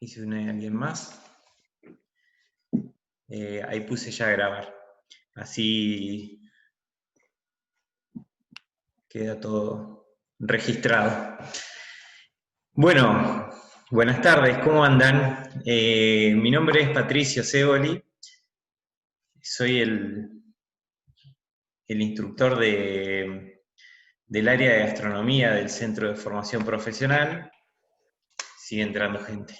Y si une alguien más, ahí puse ya a grabar. Así queda todo registrado. Bueno, buenas tardes, ¿cómo andan? Mi nombre es Patricio Ceboli, soy el instructor del área de gastronomía del Centro de Formación Profesional. Sigue entrando gente.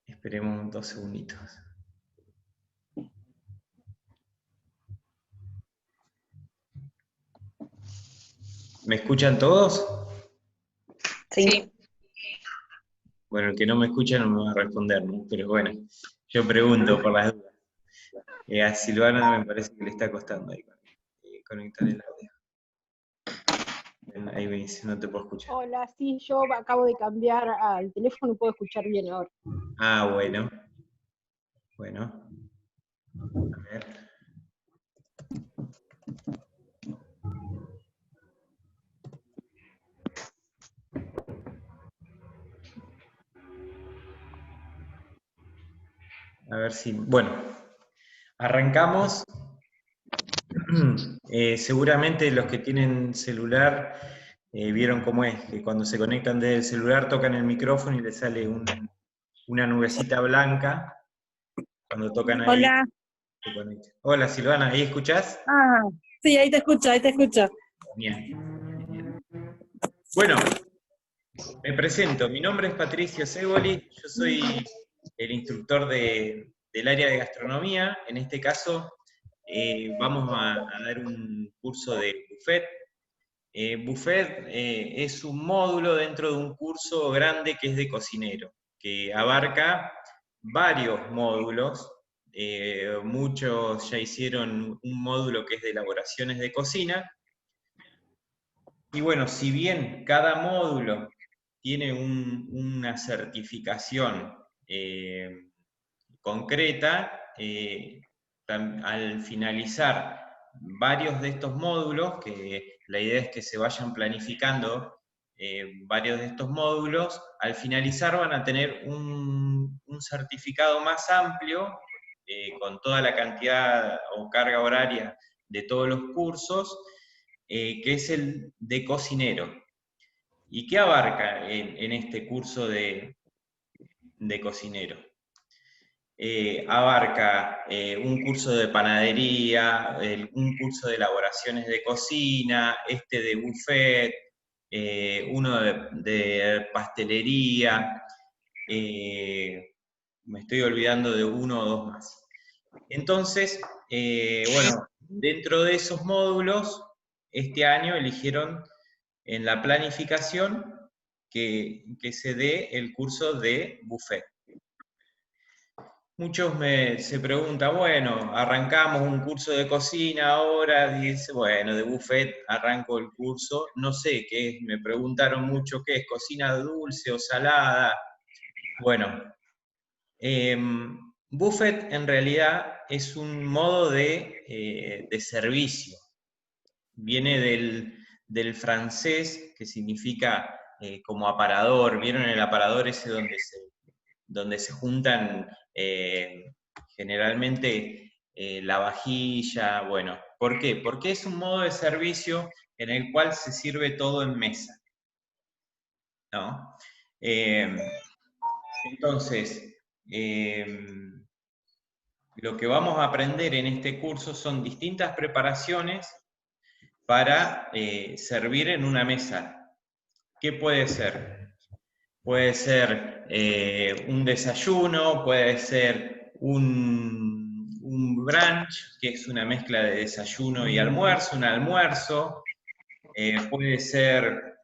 Esperemos 2 segunditos. ¿Me escuchan todos? Sí. Bueno, el que no me escucha no me va a responder, ¿no? Pero bueno, yo pregunto por las dudas. A Silvana me parece que le está costando ahí conectar el audio. Ahí me dice, no te puedo escuchar. Hola, sí, yo acabo de cambiar al teléfono, puedo escuchar bien ahora. Ah, bueno. Bueno. A ver. A ver si... Bueno, arrancamos. Seguramente los que tienen celular vieron cómo es, que cuando se conectan desde el celular tocan el micrófono y les sale una nubecita blanca. Cuando tocan ahí, Hola. se conectan. Hola Silvana, ¿ahí escuchás? Ah, sí, ahí te escucho, ahí te escucho. Bien. Bueno, me presento, mi nombre es Patricio Ceboli, yo soy el instructor del área de gastronomía. En este caso vamos a dar un curso de buffet. Buffet es un módulo dentro de un curso grande que es de cocinero, que abarca varios módulos. Muchos ya hicieron un módulo que es de elaboraciones de cocina. Y bueno, si bien cada módulo tiene una certificación concreta, al finalizar varios de estos módulos, que la idea es que se vayan planificando varios de estos módulos, al finalizar van a tener un certificado más amplio, con toda la cantidad o carga horaria de todos los cursos, que es el de cocinero. ¿Y qué abarca en este curso de cocinero? Abarca un curso de panadería, un curso de elaboraciones de cocina, este de buffet, uno de pastelería, me estoy olvidando de uno o dos más. Entonces, bueno, dentro de esos módulos, este año eligieron en la planificación que se dé el curso de buffet. Muchos se preguntan, bueno, arrancamos un curso de cocina ahora, dice, bueno, de buffet arranco el curso, no sé qué es, me preguntaron mucho qué es, cocina dulce o salada. Bueno, buffet en realidad es un modo de servicio. Viene del francés, que significa como aparador. ¿Vieron el aparador ese donde se juntan generalmente la vajilla? Bueno, ¿por qué? Porque es un modo de servicio en el cual se sirve todo en mesa, ¿no? Entonces, lo que vamos a aprender en este curso son distintas preparaciones para servir en una mesa. ¿Qué puede ser? Puede ser un desayuno, puede ser un brunch, que es una mezcla de desayuno y almuerzo, un almuerzo. Puede ser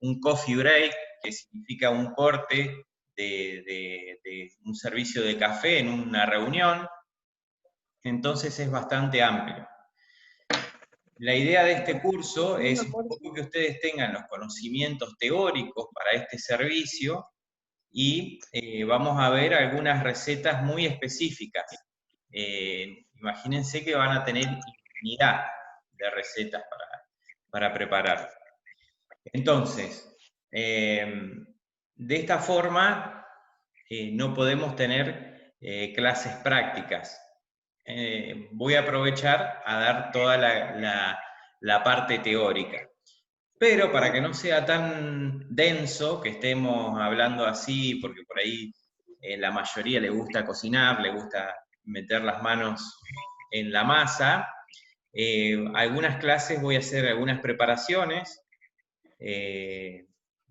un coffee break, que significa un corte de un servicio de café en una reunión. Entonces es bastante amplio. La idea de este curso es un poco que ustedes tengan los conocimientos teóricos para este servicio y vamos a ver algunas recetas muy específicas. Imagínense que van a tener infinidad de recetas para preparar. Entonces, de esta forma no podemos tener clases prácticas. Voy a aprovechar a dar toda la parte teórica. Pero para que no sea tan denso, que estemos hablando así, porque por ahí la mayoría le gusta cocinar, le gusta meter las manos en la masa, algunas clases voy a hacer algunas preparaciones,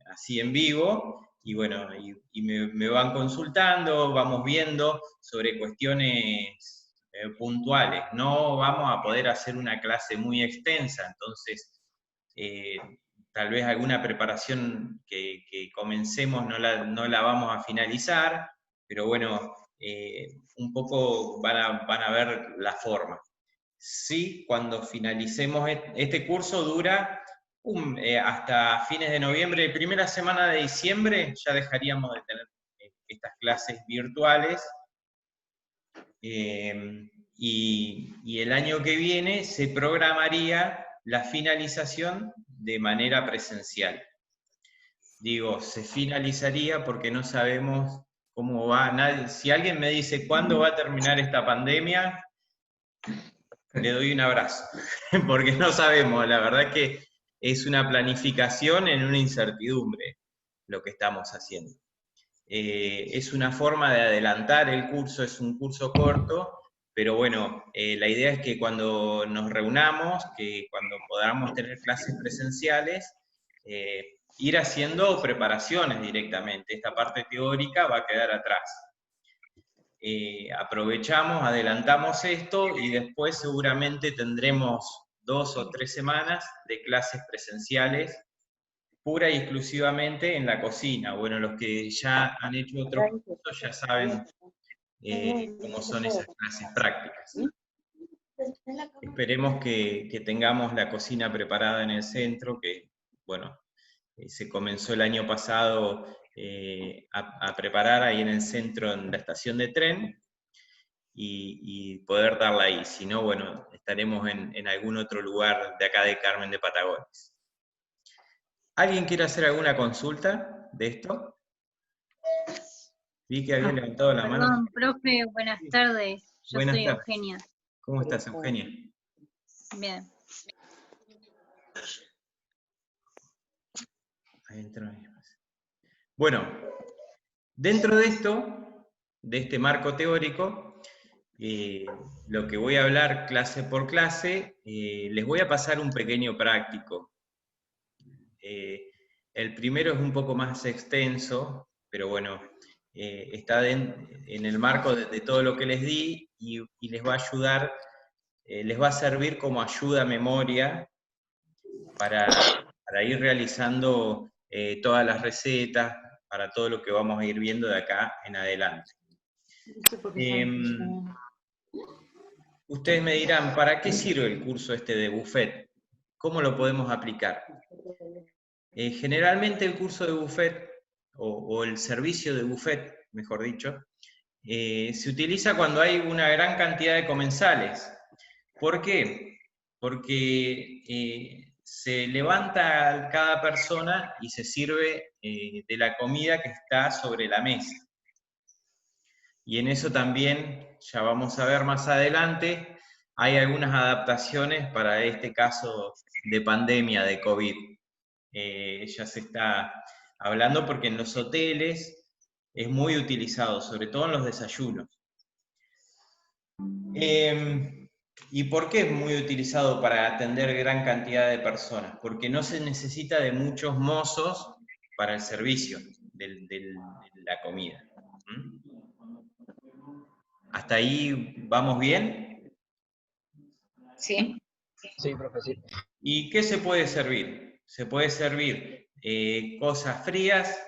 así en vivo, y bueno, y me van consultando, vamos viendo sobre cuestiones puntuales. No vamos a poder hacer una clase muy extensa, entonces tal vez alguna preparación que comencemos no la vamos a finalizar, pero bueno, un poco van a ver la forma. Sí, cuando finalicemos este curso dura hasta fines de noviembre, primera semana de diciembre, ya dejaríamos de tener estas clases virtuales, y el año que viene se programaría la finalización de manera presencial. Digo, se finalizaría porque no sabemos cómo va. Si alguien me dice cuándo va a terminar esta pandemia, le doy un abrazo, porque no sabemos, la verdad que es una planificación en una incertidumbre lo que estamos haciendo. Es una forma de adelantar el curso, es un curso corto, pero bueno, la idea es que cuando nos reunamos, que cuando podamos tener clases presenciales, ir haciendo preparaciones directamente. Esta parte teórica va a quedar atrás. Aprovechamos, adelantamos esto y después seguramente tendremos 2 o 3 semanas de clases presenciales pura y exclusivamente en la cocina. Bueno, los que ya han hecho otros cursos ya saben cómo son esas clases prácticas. Esperemos que tengamos la cocina preparada en el centro, que, bueno, se comenzó el año pasado a preparar ahí en el centro, en la estación de tren, y poder darla ahí. Si no, bueno, estaremos en algún otro lugar de acá de Carmen de Patagones. ¿Alguien quiere hacer alguna consulta de esto? Vi que había levantado la mano. Perdón, profe, buenas tardes. Yo Buenas soy tardes. Eugenia. ¿Cómo estás, Eugenia? Bien. Bueno, dentro de esto, de este marco teórico, lo que voy a hablar clase por clase, les voy a pasar un pequeño práctico. El primero es un poco más extenso, pero bueno, está en el marco de todo lo que les di y les va a ayudar, les va a servir como ayuda a memoria para ir realizando todas las recetas, para todo lo que vamos a ir viendo de acá en adelante. Ustedes me dirán, ¿para qué sirve el curso este de buffet? ¿Cómo lo podemos aplicar? Generalmente el curso de buffet, o el servicio de buffet, mejor dicho, se utiliza cuando hay una gran cantidad de comensales. ¿Por qué? Porque se levanta cada persona y se sirve de la comida que está sobre la mesa. Y en eso también, ya vamos a ver más adelante, hay algunas adaptaciones para este caso de pandemia de COVID. Ya se está hablando porque en los hoteles es muy utilizado, sobre todo en los desayunos. ¿Y por qué es muy utilizado para atender gran cantidad de personas? Porque no se necesita de muchos mozos para el servicio de la comida. ¿Hasta ahí vamos bien? Sí. Sí, profe, sí. ¿Y qué se puede servir? Se puede servir cosas frías,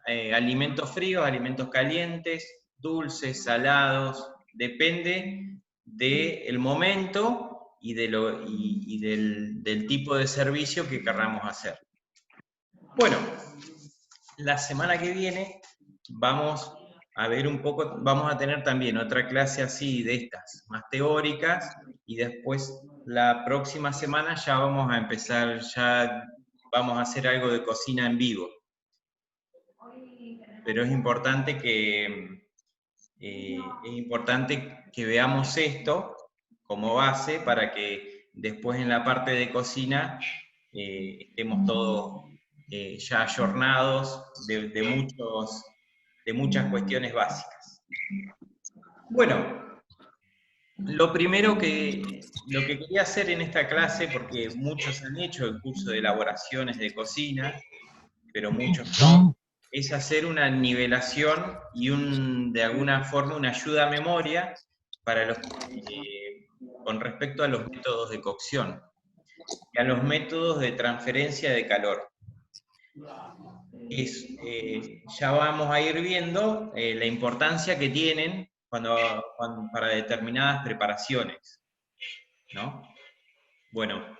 alimentos fríos, alimentos calientes, dulces, salados, depende del momento y, del tipo de servicio que querramos hacer. Bueno, la semana que viene vamos a ver un poco, vamos a tener también otra clase así de estas, más teóricas, y después la próxima semana ya vamos a empezar ya vamos a hacer algo de cocina en vivo. Pero es importante que veamos esto como base para que después en la parte de cocina estemos todos ya ayornados de muchas cuestiones básicas. Bueno, lo primero lo que quería hacer en esta clase, porque muchos han hecho el curso de elaboraciones de cocina, pero muchos no, es hacer una nivelación y de alguna forma una ayuda a memoria para con respecto a los métodos de cocción y a los métodos de transferencia de calor. Ya vamos a ir viendo la importancia que tienen para determinadas preparaciones, ¿no? Bueno,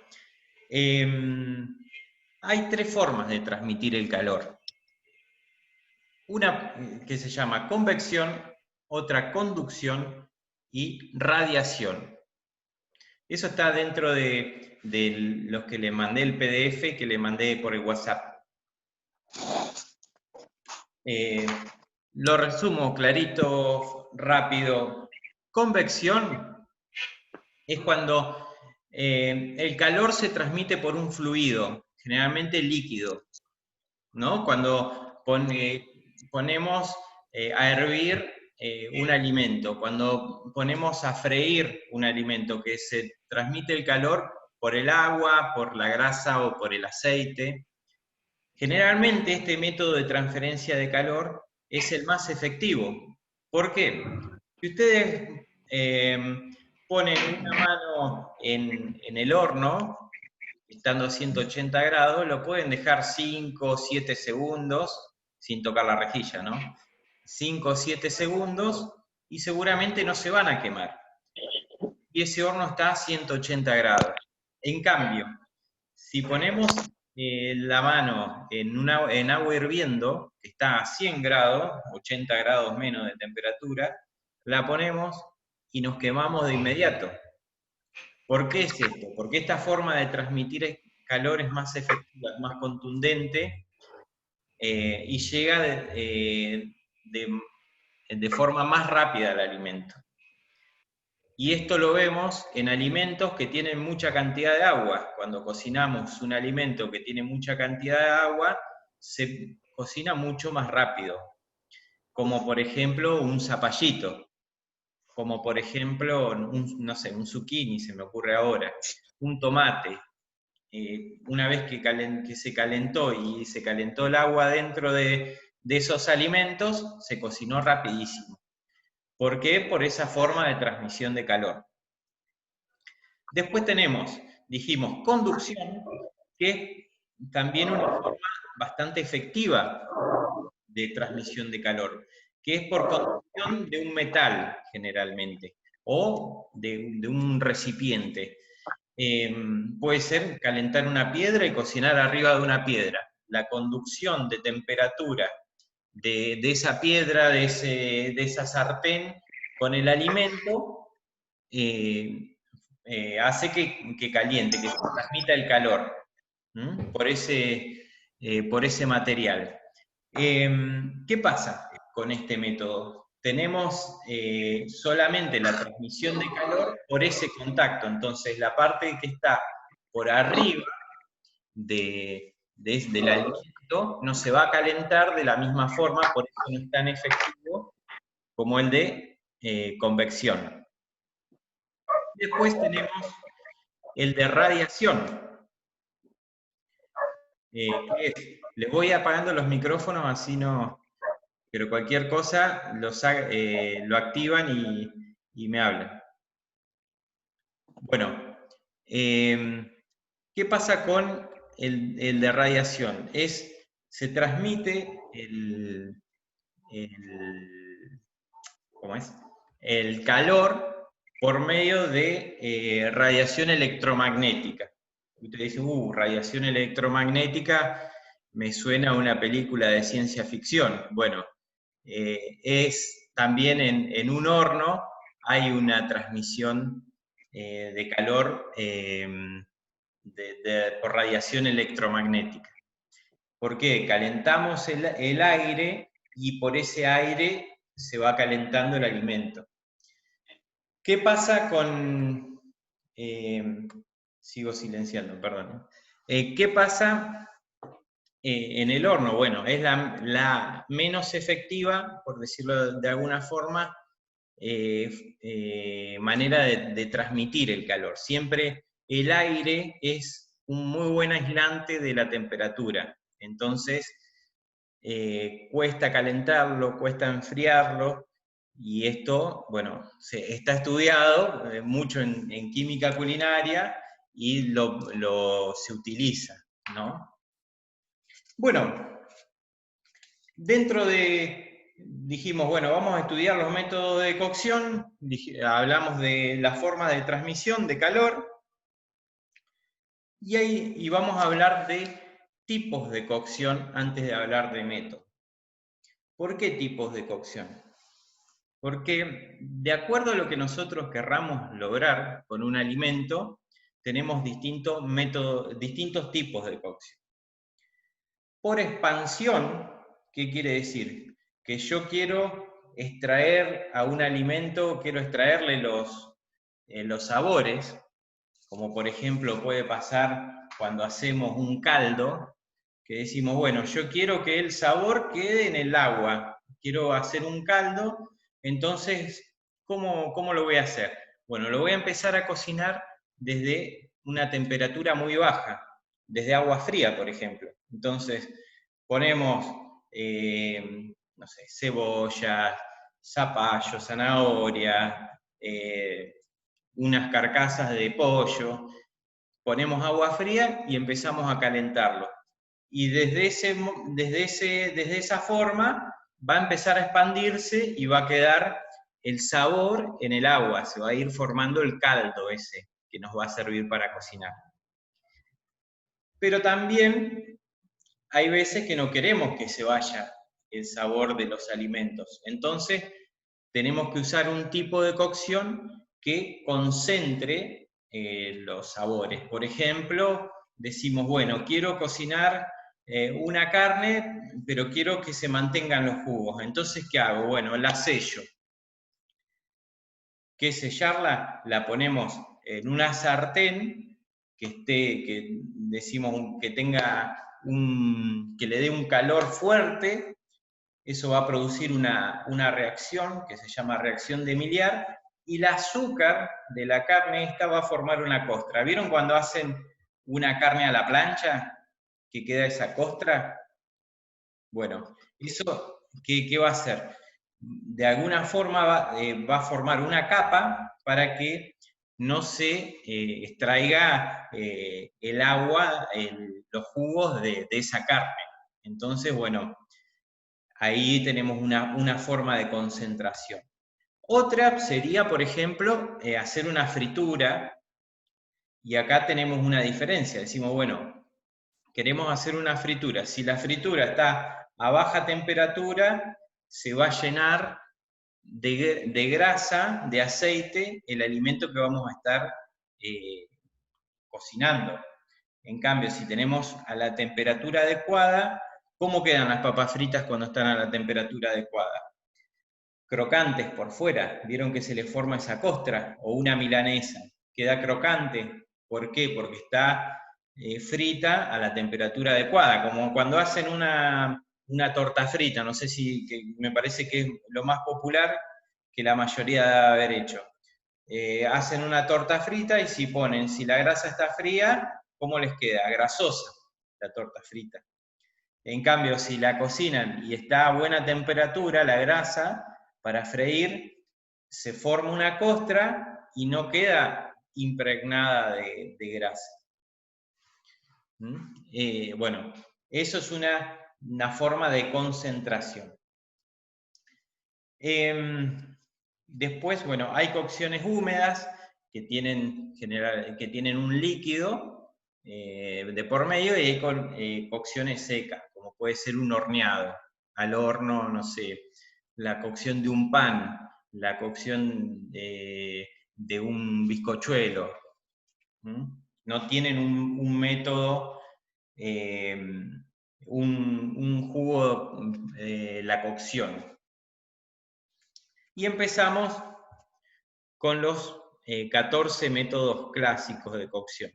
hay 3 formas de transmitir el calor. Una que se llama convección, otra conducción y radiación. Eso está dentro de los que le mandé el PDF que le mandé por el WhatsApp. Lo resumo clarito, rápido. Convección es cuando el calor se transmite por un fluido, generalmente líquido, ¿no? Cuando ponemos a hervir un alimento, cuando ponemos a freír un alimento, que se transmite el calor por el agua, por la grasa o por el aceite. Generalmente este método de transferencia de calor es el más efectivo. ¿Por qué? Si ustedes ponen una mano en el horno, estando a 180 grados, lo pueden dejar 5 o 7 segundos, sin tocar la rejilla, ¿no? 5 o 7 segundos, y seguramente no se van a quemar. Y ese horno está a 180 grados. En cambio, si ponemos la mano en agua hirviendo, que está a 100 grados, 80 grados menos de temperatura, la ponemos y nos quemamos de inmediato. ¿Por qué es esto? Porque esta forma de transmitir calor es más efectiva, es más contundente y llega de forma más rápida al alimento. Y esto lo vemos en alimentos que tienen mucha cantidad de agua. Cuando cocinamos un alimento que tiene mucha cantidad de agua, se cocina mucho más rápido. Como por ejemplo un zapallito. Como por ejemplo, no sé, un zucchini, se me ocurre ahora. Un tomate. Una vez que se calentó y se calentó el agua dentro de esos alimentos, se cocinó rapidísimo. ¿Por qué? Por esa forma de transmisión de calor. Después dijimos, conducción, que es también una forma bastante efectiva de transmisión de calor, que es por conducción de un metal, generalmente, o de un recipiente. Puede ser calentar una piedra y cocinar arriba de una piedra. La conducción de temperatura de esa piedra, de esa sartén, con el alimento, hace que caliente, que se transmita el calor por ese material. ¿Qué pasa con este método? Tenemos solamente la transmisión de calor por ese contacto, entonces la parte que está por arriba del alimento no se va a calentar de la misma forma, por eso no es tan efectivo como el de convección. Después tenemos el de radiación. Les voy apagando los micrófonos, así no... Pero cualquier cosa lo activan y me hablan. Bueno, ¿qué pasa con el de radiación? Se transmite ¿cómo es? El calor por medio de radiación electromagnética. Usted dice, radiación electromagnética, me suena a una película de ciencia ficción. Bueno, es también en un horno hay una transmisión de calor por radiación electromagnética. ¿Por qué? Calentamos el aire y por ese aire se va calentando el alimento. ¿Qué pasa con... sigo silenciando, perdón. ¿Qué pasa en el horno? Bueno, es la menos efectiva, por decirlo de alguna forma, manera de transmitir el calor. Siempre el aire es un muy buen aislante de la temperatura. Entonces, cuesta calentarlo, cuesta enfriarlo, y esto, bueno, está estudiado mucho en química culinaria y se utiliza, ¿no? Bueno, dentro dijimos, bueno, vamos a estudiar los métodos de cocción, hablamos de la forma de transmisión de calor, y vamos a hablar de tipos de cocción antes de hablar de método. ¿Por qué tipos de cocción? Porque de acuerdo a lo que nosotros querramos lograr con un alimento, tenemos distintos tipos de cocción. Por expansión, ¿qué quiere decir? Que yo quiero extraer a un alimento, quiero extraerle los sabores, como por ejemplo puede pasar cuando hacemos un caldo, que decimos, bueno, yo quiero que el sabor quede en el agua, quiero hacer un caldo, entonces, ¿cómo lo voy a hacer? Bueno, lo voy a empezar a cocinar desde una temperatura muy baja, desde agua fría, por ejemplo. Entonces, ponemos, no sé, cebollas, zapallo, zanahoria, unas carcasas de pollo, ponemos agua fría y empezamos a calentarlo. Y desde esa forma va a empezar a expandirse y va a quedar el sabor en el agua, se va a ir formando el caldo ese que nos va a servir para cocinar. Pero también hay veces que no queremos que se vaya el sabor de los alimentos. Entonces, tenemos que usar un tipo de cocción que concentre los sabores. Por ejemplo, decimos, bueno, quiero cocinar una carne, pero quiero que se mantengan los jugos. Entonces, ¿qué hago? Bueno, la sello. ¿Qué es sellarla? La ponemos en una sartén que decimos que tenga que le dé un calor fuerte. Eso va a producir una reacción que se llama reacción de Maillard, y el azúcar de la carne esta va a formar una costra. ¿Vieron cuando hacen una carne a la plancha? Que queda esa costra. Bueno, eso, ¿qué va a hacer? De alguna forma va a formar una capa para que no se extraiga el agua, los jugos de esa carne. Entonces, bueno, ahí tenemos una forma de concentración. Otra sería, por ejemplo, hacer una fritura, y acá tenemos una diferencia. Decimos, bueno, queremos hacer una fritura. Si la fritura está a baja temperatura, se va a llenar de grasa, de aceite, el alimento que vamos a estar cocinando. En cambio, si tenemos a la temperatura adecuada, ¿cómo quedan las papas fritas cuando están a la temperatura adecuada? Crocantes por fuera, vieron que se le forma esa costra, o una milanesa, queda crocante. ¿Por qué? Porque está frita a la temperatura adecuada, como cuando hacen una torta frita, no sé si, me parece que es lo más popular que la mayoría debe haber hecho. Hacen una torta frita y si la grasa está fría, ¿cómo les queda? Grasosa la torta frita. En cambio, si la cocinan y está a buena temperatura la grasa, para freír, se forma una costra y no queda impregnada de grasa. Bueno, eso es una forma de concentración. Después, bueno, hay cocciones húmedas que tienen un líquido de por medio, y hay cocciones secas, como puede ser un horneado, al horno, no sé, la cocción de un pan, la cocción de un bizcochuelo. no tienen un método, un jugo, la cocción. Y empezamos con los 14 métodos clásicos de cocción.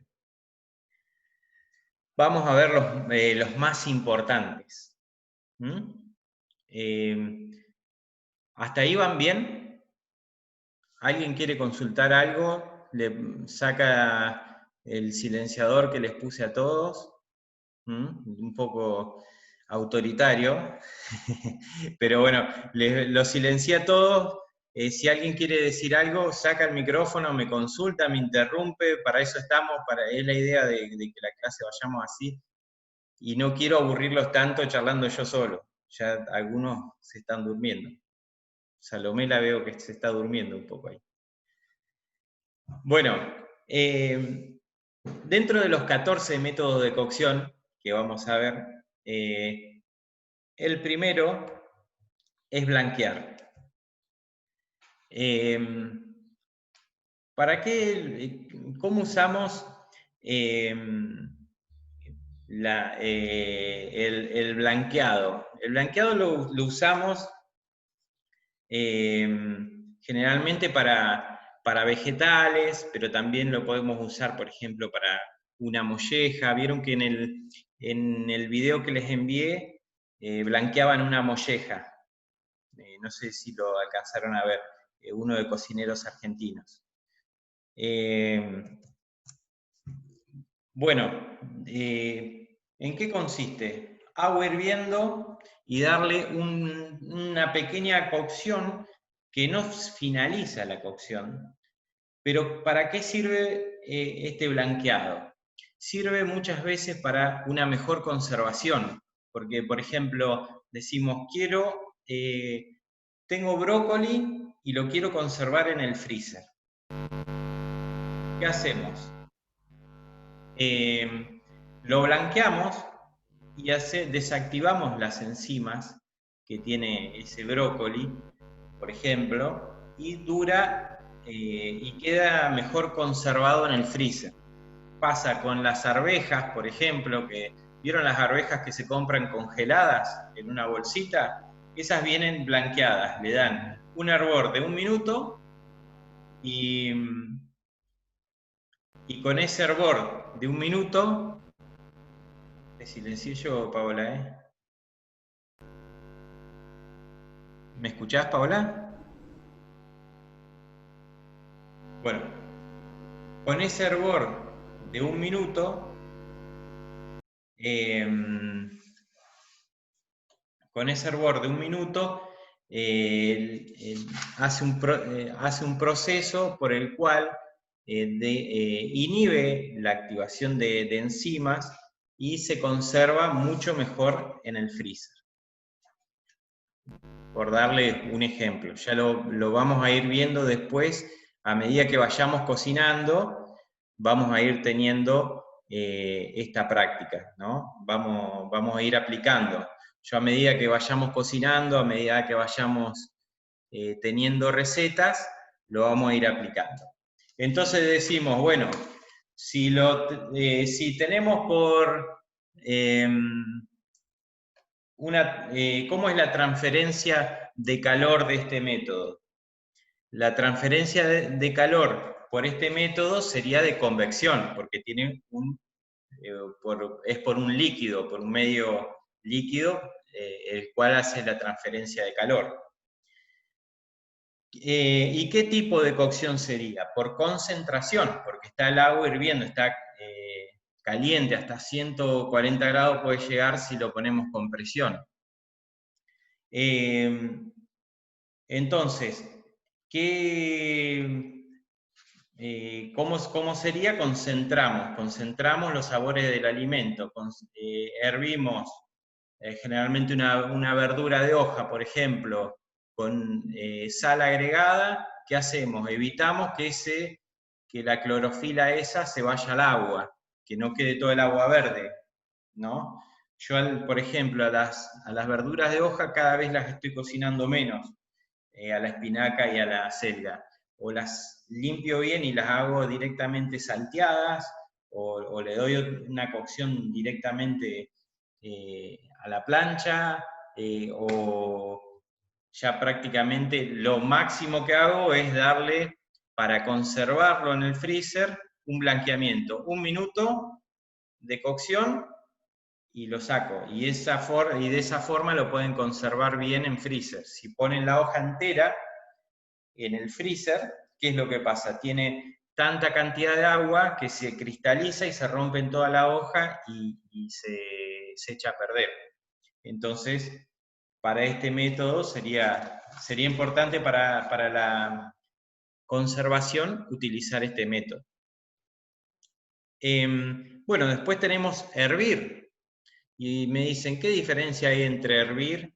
Vamos a ver los más importantes. ¿Hasta ahí van bien? ¿Alguien quiere consultar algo? ¿Le saca el silenciador que les puse a todos? Un poco autoritario, pero bueno, los silencié a todos. Si alguien quiere decir algo, saca el micrófono, me consulta, me interrumpe, para eso estamos, es la idea de que la clase vayamos así, y no quiero aburrirlos tanto charlando yo solo, ya algunos se están durmiendo. Salomé la veo que se está durmiendo un poco ahí. Bueno, dentro de los 14 métodos de cocción que vamos a ver, el primero es blanquear. ¿Para qué? ¿Cómo usamos el blanqueado? El blanqueado lo usamos generalmente para vegetales, pero también lo podemos usar, por ejemplo, para una molleja. Vieron que en el video que les envié blanqueaban una molleja. No sé si lo alcanzaron a ver, uno de cocineros argentinos. Bueno, ¿en qué consiste? Agua hirviendo y darle una pequeña cocción que no finaliza la cocción. Pero ¿para qué sirve este blanqueado? Sirve muchas veces para una mejor conservación, porque, por ejemplo, decimos, tengo brócoli y lo quiero conservar en el freezer. ¿Qué hacemos? Lo blanqueamos y desactivamos las enzimas que tiene ese brócoli, por ejemplo, y dura y queda mejor conservado en el freezer. Pasa con las arvejas, por ejemplo, ¿vieron las arvejas que se compran congeladas en una bolsita? Esas vienen blanqueadas, le dan un hervor de 1 minuto y con ese hervor de 1 minuto, te silencié yo, Paola, ¿Me escuchás, Paola? Bueno, con ese hervor de 1 minuto, hace un proceso por el cual inhibe la activación de enzimas y se conserva mucho mejor en el freezer. Por darle un ejemplo, ya lo vamos a ir viendo después, a medida que vayamos cocinando, vamos a ir teniendo esta práctica, ¿no? Vamos a ir aplicando. Yo a medida que vayamos cocinando, a medida que vayamos teniendo recetas, lo vamos a ir aplicando. Entonces decimos, bueno, si tenemos por... ¿cómo es la transferencia de calor de este método? La transferencia de calor por este método sería de convección, porque tiene es por un líquido, por un medio líquido, el cual hace la transferencia de calor. ¿Y qué tipo de cocción sería? Por concentración, porque está el agua hirviendo, está caliente, hasta 140 grados puede llegar si lo ponemos con presión. Entonces, ¿cómo sería? Concentramos los sabores del alimento, hervimos generalmente una verdura de hoja, por ejemplo, con sal agregada. ¿Qué hacemos? Evitamos que la clorofila esa se vaya al agua, que no quede todo el agua verde, ¿no? Yo, por ejemplo, a las verduras de hoja cada vez las estoy cocinando menos, a la espinaca y a la selga. O las limpio bien y las hago directamente salteadas, o le doy una cocción directamente a la plancha, o ya prácticamente lo máximo que hago es darle, para conservarlo en el freezer, un blanqueamiento, 1 minuto de cocción y lo saco. Y de esa forma lo pueden conservar bien en freezer. Si ponen la hoja entera en el freezer, ¿qué es lo que pasa? Tiene tanta cantidad de agua que se cristaliza y se rompe en toda la hoja y se echa a perder. Entonces, para este método sería importante para la conservación utilizar este método. Bueno, después tenemos hervir. Y me dicen, ¿qué diferencia hay entre hervir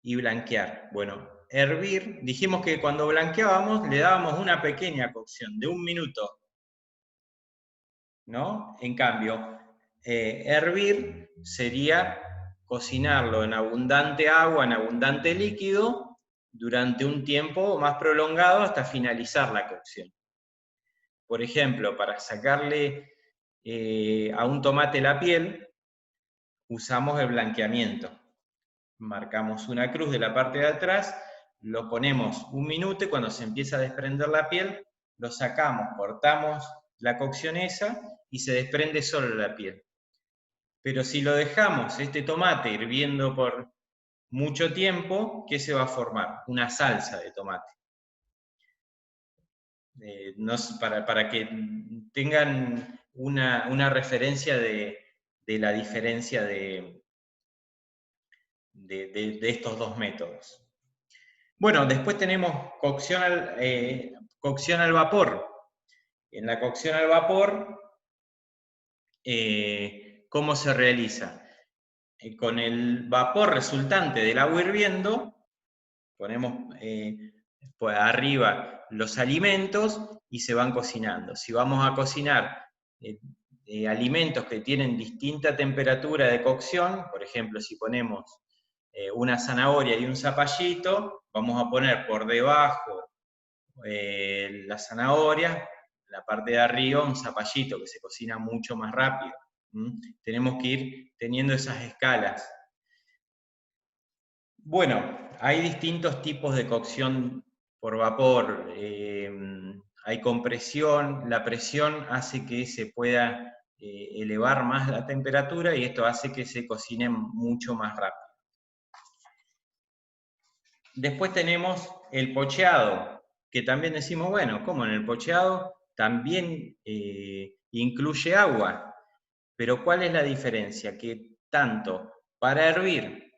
y blanquear? Bueno, hervir, dijimos que cuando blanqueábamos le dábamos una pequeña cocción de 1 minuto, ¿no? En cambio, hervir sería cocinarlo en abundante agua, en abundante líquido, durante un tiempo más prolongado hasta finalizar la cocción. Por ejemplo, para sacarle a un tomate la piel, usamos el blanqueamiento. Marcamos una cruz de la parte de atrás, lo ponemos 1 minuto y cuando se empieza a desprender la piel, lo sacamos, cortamos la cocción esa y se desprende solo la piel. Pero si lo dejamos, este tomate, hirviendo por mucho tiempo, ¿qué se va a formar? Una salsa de tomate. Para que tengan una referencia de la diferencia de estos dos métodos. Bueno, después tenemos cocción al vapor. En la cocción al vapor, ¿cómo se realiza? Con el vapor resultante del agua hirviendo, ponemos pues arriba los alimentos y se van cocinando. Si vamos a cocinar alimentos que tienen distinta temperatura de cocción, por ejemplo, si ponemos una zanahoria y un zapallito, vamos a poner por debajo la zanahoria, la parte de arriba un zapallito que se cocina mucho más rápido. Tenemos que ir teniendo esas escalas. Bueno, hay distintos tipos de cocción por vapor. Hay compresión, la presión hace que se pueda elevar más la temperatura y esto hace que se cocine mucho más rápido. Después tenemos el pocheado, que también decimos, bueno, como en el pocheado también incluye agua, pero ¿cuál es la diferencia? Que tanto para hervir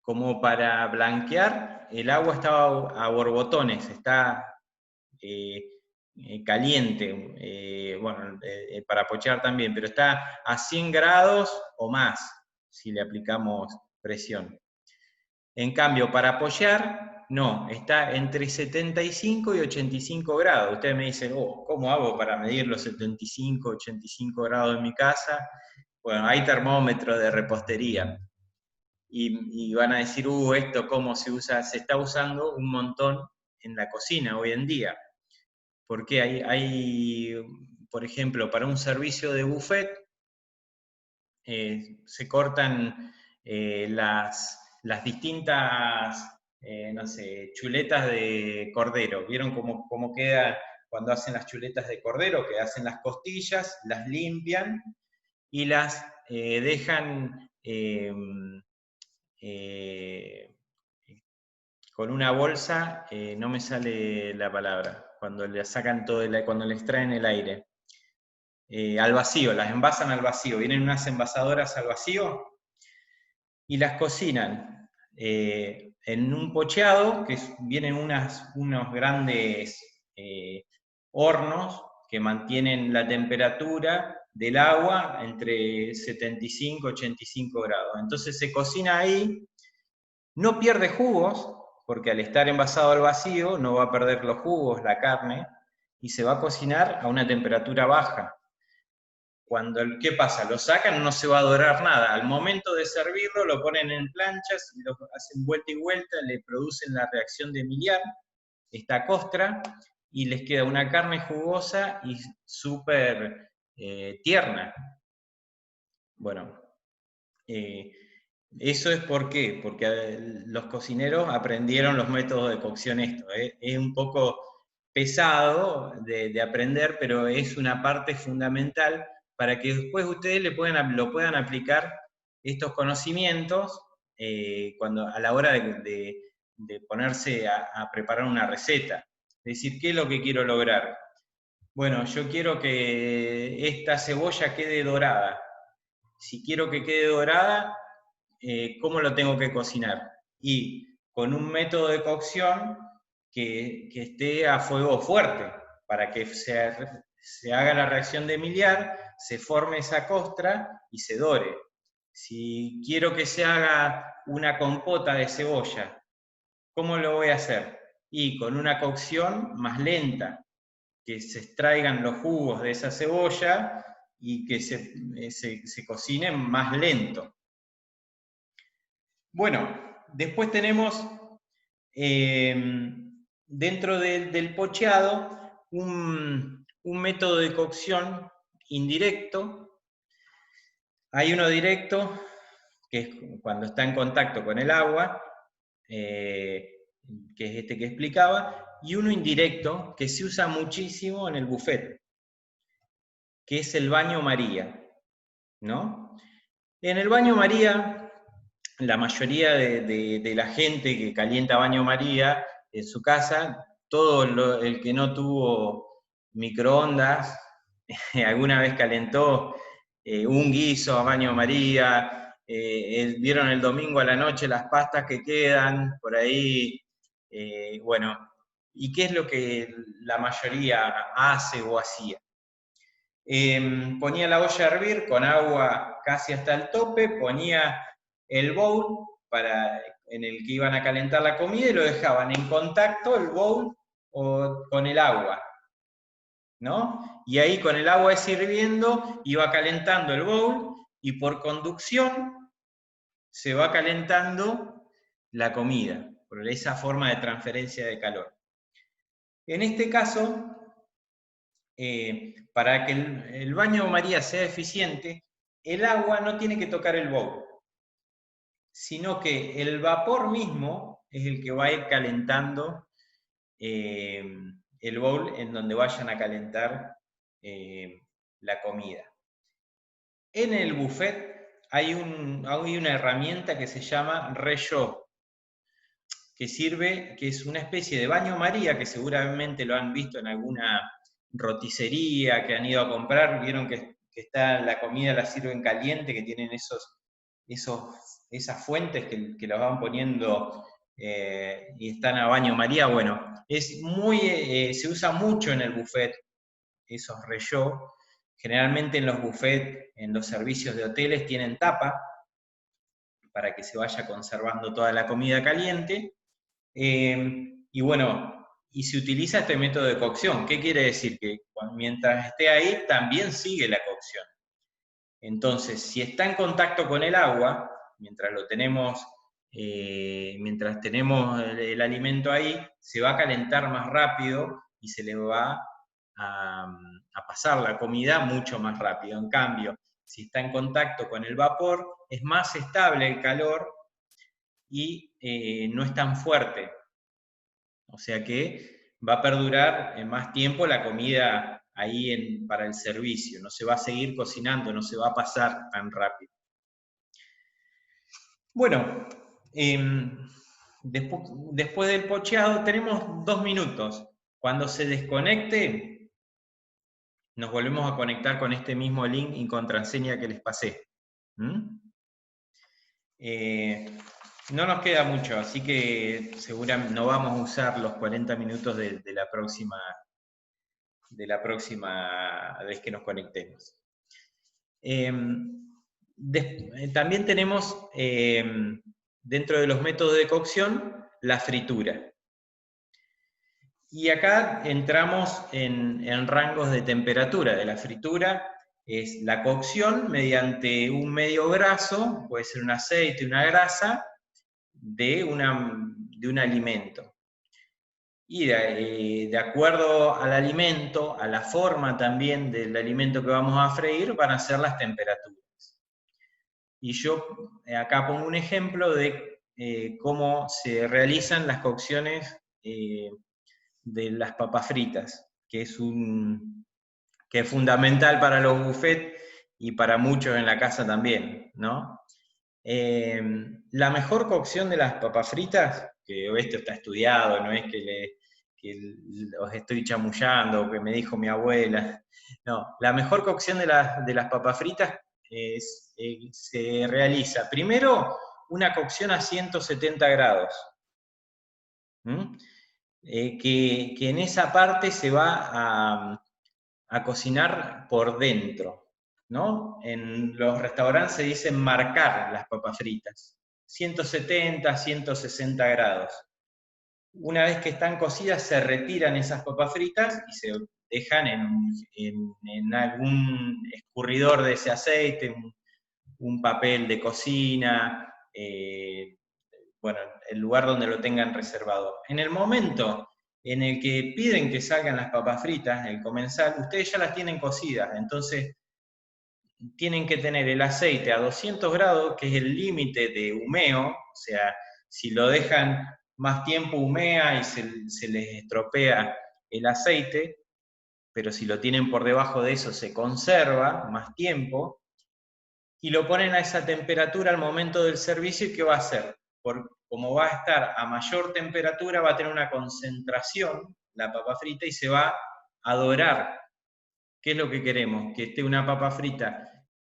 como para blanquear, el agua está a borbotones, está caliente, para pochear también, pero está a 100 grados o más, si le aplicamos presión. En cambio, para pochear, no, está entre 75 y 85 grados. Ustedes me dicen, ¿cómo hago para medir los 75, 85 grados en mi casa? Bueno, hay termómetros de repostería. Y van a decir, esto cómo se usa, se está usando un montón en la cocina hoy en día. Porque hay por ejemplo, para un servicio de buffet, se cortan las distintas, no sé, chuletas de cordero. ¿Vieron cómo queda cuando hacen las chuletas de cordero? Que hacen las costillas, las limpian y las dejan con una bolsa, no me sale la palabra, cuando le sacan cuando le extraen el aire. Al vacío, las envasan al vacío. Vienen unas envasadoras al vacío y las cocinan en un pocheado, que vienen unos grandes hornos que mantienen la temperatura del agua entre 75 y 85 grados. Entonces se cocina ahí, no pierde jugos, porque al estar envasado al vacío no va a perder los jugos, la carne, y se va a cocinar a una temperatura baja. ¿Qué pasa? Lo sacan, no se va a dorar nada. Al momento de servirlo, lo ponen en planchas, lo hacen vuelta y vuelta, le producen la reacción de Maillard, esta costra, y les queda una carne jugosa y súper tierna. Bueno, eso es ¿por qué? Porque los cocineros aprendieron los métodos de cocción esto. Es un poco pesado de aprender, pero es una parte fundamental para que después ustedes lo puedan aplicar estos conocimientos a la hora de ponerse a preparar una receta. Es decir, ¿qué es lo que quiero lograr? Bueno, yo quiero que esta cebolla quede dorada. Si quiero que quede dorada, ¿cómo lo tengo que cocinar? Y con un método de cocción que esté a fuego fuerte, para que se haga la reacción de Maillard, se forme esa costra y se dore. Si quiero que se haga una compota de cebolla, ¿cómo lo voy a hacer? Y con una cocción más lenta, que se extraigan los jugos de esa cebolla y que se cocinen más lento. Bueno, después tenemos dentro del pocheado un método de cocción indirecto. Hay uno directo, que es cuando está en contacto con el agua, que es este que explicaba, y uno indirecto, que se usa muchísimo en el buffet, que es el baño María, ¿no? En el baño María, la mayoría de la gente que calienta baño María en su casa, todo el que no tuvo microondas, alguna vez calentó un guiso a baño María, vieron el domingo a la noche las pastas que quedan por ahí, bueno, ¿y qué es lo que la mayoría hace o hacía? Ponía la olla a hervir con agua casi hasta el tope, ponía el bowl en el que iban a calentar la comida y lo dejaban en contacto el bowl con el agua, ¿no? Y ahí con el agua hirviendo iba calentando el bowl y por conducción se va calentando la comida, por esa forma de transferencia de calor. En este caso, para que el baño María sea eficiente, el agua no tiene que tocar el bowl, sino que el vapor mismo es el que va a ir calentando el bowl en donde vayan a calentar la comida. En el buffet hay una herramienta que se llama rechaux, que es una especie de baño María, que seguramente lo han visto en alguna roticería que han ido a comprar, vieron que está la comida, la sirven caliente, que tienen esas fuentes que las van poniendo y están a baño María. Bueno, se usa mucho en el buffet esos rechaux. Generalmente en los buffets, en los servicios de hoteles, tienen tapa para que se vaya conservando toda la comida caliente. Y bueno, y se utiliza este método de cocción. ¿Qué quiere decir? Que mientras esté ahí, también sigue la cocción. Entonces, si está en contacto con el agua, mientras tenemos el alimento ahí, se va a calentar más rápido y se le va a pasar la comida mucho más rápido. En cambio, si está en contacto con el vapor, es más estable el calor y no es tan fuerte. O sea que va a perdurar más tiempo la comida ahí para el servicio, no se va a seguir cocinando, no se va a pasar tan rápido. Bueno, después del pocheado tenemos 2 minutos. Cuando se desconecte, nos volvemos a conectar con este mismo link y contraseña que les pasé. No nos queda mucho, así que seguramente no vamos a usar los 40 minutos de la próxima vez que nos conectemos. También tenemos, dentro de los métodos de cocción, la fritura. Y acá entramos en rangos de temperatura de la fritura. Es la cocción mediante un medio graso, puede ser un aceite, una grasa, de un alimento. Y de acuerdo al alimento, a la forma también del alimento que vamos a freír, van a ser las temperaturas. Y yo acá pongo un ejemplo de cómo se realizan las cocciones de las papas fritas, que es fundamental para los buffets y para muchos en la casa también, ¿no? La mejor cocción de las papas fritas, que esto está estudiado, no es que os estoy chamullando, o que me dijo mi abuela, no, la mejor cocción de las papas fritas se realiza primero una cocción a 170 grados, que en esa parte se va a cocinar por dentro, ¿no? En los restaurantes se dicen marcar las papas fritas, 170, 160 grados. Una vez que están cocidas, se retiran esas papas fritas y se dejan en algún escurridor de ese aceite, un papel de cocina, bueno, el lugar donde lo tengan reservado. En el momento en el que piden que salgan las papas fritas, el comensal, ustedes ya las tienen cocidas, entonces tienen que tener el aceite a 200 grados, que es el límite de humeo, o sea, si lo dejan más tiempo humea y se les estropea el aceite, pero si lo tienen por debajo de eso se conserva más tiempo, y lo ponen a esa temperatura al momento del servicio. ¿Y qué va a hacer? Como va a estar a mayor temperatura, va a tener una concentración la papa frita y se va a dorar. ¿Qué es lo que queremos? Que esté una papa frita